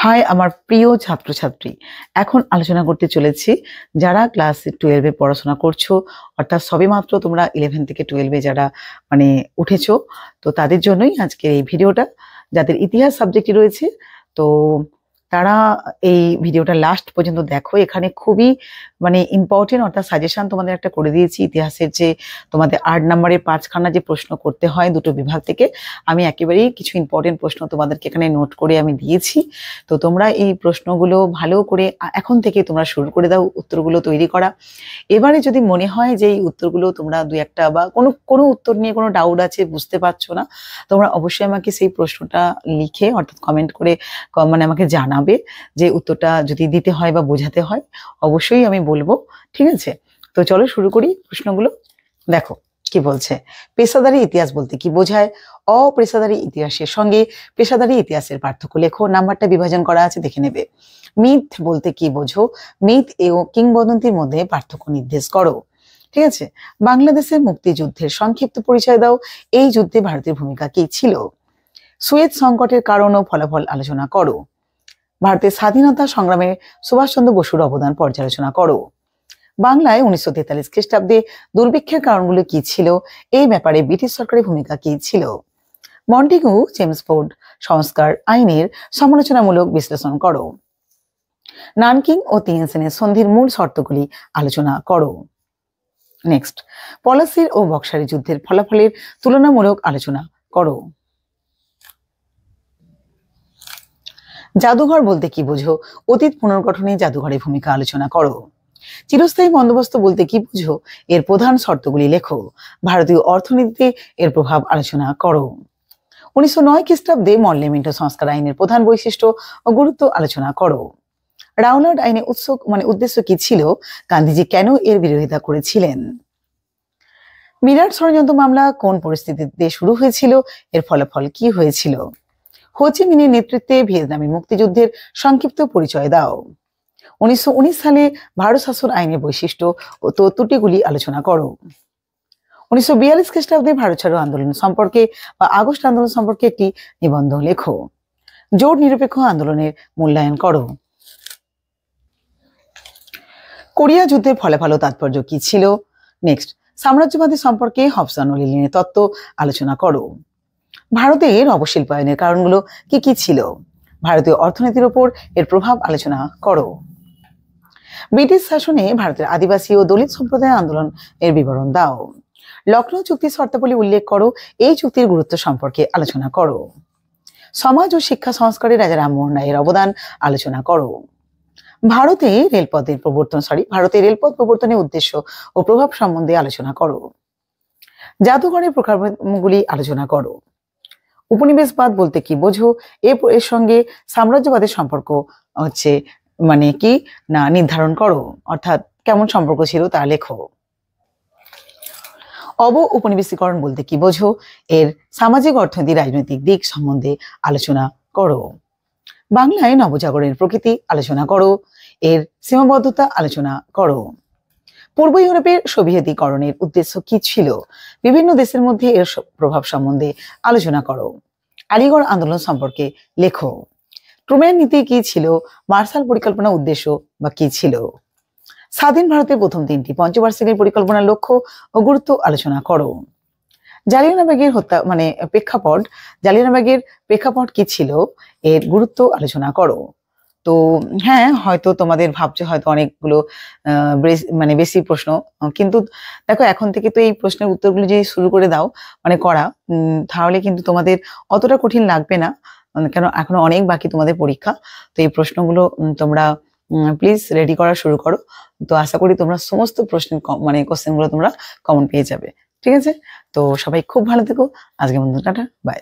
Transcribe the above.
High আমার প্রিয় ছাত্রছাত্রী, এখন আলোচনা করতে চলেছি যারা ক্লাস 12-এ পড়াশোনা করছো, অর্থাৎ সবেমাত্র তোমরা 11 থেকে 12-এ যারা উঠেছো, তো তাদের জন্যই আজকের এই ভিডিওটা। যাদের ইতিহাস সাবজেক্টই রয়েছে, তো তারা এই ভিডিওটা লাস্ট পর্যন্ত দেখো। এখানে খুবই ইম্পর্টেন্ট, অর্থাৎ সাজেশন তোমাদের একটা করে দিয়েছি ইতিহাসের, যে তোমাদের 8 নম্বরের 5খানা যে প্রশ্ন করতে হয় দুটো বিভাগ থেকে। আমি একেবারেই কিছু ইম্পর্টেন্ট প্রশ্ন তোমাদেরকে এখানে নোট করে আমি দিয়েছি। তো তোমরা এই প্রশ্নগুলো ভালো করে এখন থেকে তোমরা শুরু করে দাও উত্তরগুলো তৈরি করা। এবারে যদি মনে হয় যে এই উত্তরগুলো তোমরা দু একটা বা কোনো উত্তর নিয়ে কোনো ডাউট আছে, বুঝতে পারছো না, তোমরা অবশ্যই আমাকে সেই প্রশ্নটা লিখে অর্থাৎ কমেন্ট করে আমাকে জানাবে যে উত্তরটা যদি দিতে হয় বা বোঝাতে হয়, অবশ্যই আমি বলবো। ঠিক আছে, তো চলো শুরু করি প্রশ্নগুলো। দেখো কি বলছে, পেশাদারি ইতিহাস বলতে কি বোঝায়? অপেশাদারি ইতিহাসের সঙ্গে পেশাদারি ইতিহাসের পার্থক্য লেখো। নাম্বারটা বিভাজন করা আছে, দেখে নেবে। মিথ বলতে কি বোঝো? মিথ ও কিংবদন্তির মধ্যে পার্থক্য নির্দেশ করো। ঠিক আছে, বাংলাদেশের মুক্তিযুদ্ধের সংক্ষিপ্ত পরিচয় দাও। এই যুদ্ধে ভারতের ভূমিকা কি ছিল? সুয়েজ সংকটের কারণ ও ফলাফল আলোচনা করো। ভারতের স্বাধীনতা সংগ্রামে সুভাষচন্দ্র বসুর অবদান পর্যালোচনা করো। বাংলায় 1943 খ্রিস্টাব্দে দুর্ভিক্ষের কারণগুলো কি ছিল? এই ব্যাপারে ব্রিটিশ সরকারের ভূমিকা কি ছিল? মন্টেগু চেমসফোর্ড সংস্কার আইনের সমালোচনামূলক বিশ্লেষণ করো। নানকিং ও তিয়েনসেনের সন্ধির মূল শর্তগুলি আলোচনা করো। নেক্সট, পলাশির ও বক্সারি যুদ্ধের ফলাফলের তুলনামূলক আলোচনা করো। জাদুঘর বলতে কি বোঝো? অতীত পুনর্গঠনে জাদুঘরের ভূমিকা আলোচনা করো। চিরস্থায়ী বন্দোবস্ত বলতে কি বুঝো? এর প্রধান শর্তগুলি লেখো। ভারতীয় অর্থনীতিতে এর প্রভাব আলোচনা করো। 1909 খ্রিস্টাব্দে মল্লেমেন্টো সংস্কার আইনের প্রধান বৈশিষ্ট্য ও গুরুত্ব আলোচনা করো। রাওলাট আইনের উদ্দেশ্য কি ছিল? গান্ধীজি কেন এর বিরোধিতা করেছিলেন? মিরাট ষড়যন্ত্র মামলা কোন পরিস্থিতিতে শুরু হয়েছিল? এর ফলাফল কি হয়েছিল? হো চি মিনের নেতৃত্বে ভিয়েতনামের মুক্তিযুদ্ধের সংক্ষিপ্ত পরিচয় দাও। 1919 সালে ভারত শাসন আইনের বৈশিষ্ট্য ও ত্রুটিগুলি আলোচনা করো। 1942 খ্রিস্টাব্দে ভারত ছাড়ো আন্দোলন সম্পর্কে বা আগস্ট আন্দোলন সম্পর্কে একটি নিবন্ধ লেখো। জোট নিরপেক্ষ আন্দোলনের মূল্যায়ন করো। কোরিয়া যুদ্ধের ফলাফল ও তাৎপর্য কি ছিল? নেক্সট, সাম্রাজ্যবাদী সম্পর্কে হবসন ও লিলিনের তত্ত্ব আলোচনা করো। ভারতের অবশিল্পায়নের কারণগুলো কি কি ছিল? ভারতীয় অর্থনীতির উপর এর প্রভাব আলোচনা করো। ব্রিটিশ শাসনে ভারতের আদিবাসী ও দলিত সম্প্রদায়ের আন্দোলন এর বিবরণ দাও। লখনৌ চুক্তির শর্তাবলী উল্লেখ করো। এই চুক্তির গুরুত্ব সম্পর্কে আলোচনা করো। সমাজ ও শিক্ষা সংস্কারে রাজা রামমোহন রায়ের অবদান আলোচনা করো। ভারতের রেলপথ প্রবর্তনের উদ্দেশ্য ও প্রভাব সম্বন্ধে আলোচনা করো। জাদুঘরের প্রকারগুলি আলোচনা করো। উপনিবেশবাদ বলতে কি বোঝো? এর সঙ্গে সাম্রাজ্যবাদের সম্পর্ক হচ্ছে কি না নির্ধারণ করো, অর্থাৎ কেমন সম্পর্ক ছিল তা লেখো। উপনিবেশীকরণ বলতে কি বোঝো? এর সামাজিক, অর্থনৈতিক, রাজনৈতিক দিক সম্বন্ধে আলোচনা করো। বাংলায় নবজাগরণের প্রকৃতি আলোচনা করো। এর সীমাবদ্ধতা আলোচনা করো। পূর্ব ইউরোপের সোভিয়েতীকরণের উদ্দেশ্য কি ছিল? বিভিন্ন দেশের মধ্যে এর প্রভাব সম্বন্ধে আলোচনা করো। আলিগড় আন্দোলন সম্পর্কে লেখো। ট্রুম্যান নীতি কি ছিল? মার্শাল পরিকল্পনা উদ্দেশ্য বা কি ছিল? স্বাধীন ভারতের প্রথম 3টি পঞ্চবার্ষিকী পরিকল্পনার লক্ষ্য ও গুরুত্ব আলোচনা করো। জালিয়ানওয়ালাবাগের হত্যা জালিয়ানওয়ালাবাগের প্রেক্ষাপট কি ছিল? এর গুরুত্ব আলোচনা করো। তো হ্যাঁ, হয়তো তোমাদের ভাবছে হয়তো অনেকগুলো বেশি প্রশ্ন, কিন্তু দেখো এখন থেকে তো এই প্রশ্নের উত্তরগুলো যদি শুরু করে দাও করা, তাহলে কিন্তু তোমাদের অতটা কঠিন লাগবে না, কেন এখনো অনেক বাকি তোমাদের পরীক্ষা। তো এই প্রশ্নগুলো তোমরা প্লিজ রেডি করা শুরু করো। তো আশা করি তোমরা সমস্ত প্রশ্নের কোশ্চেনগুলো তোমরা কমন পেয়ে যাবে। ঠিক আছে, তো সবাই খুব ভালো থেকো। আজকের মতো টাটা, বাই।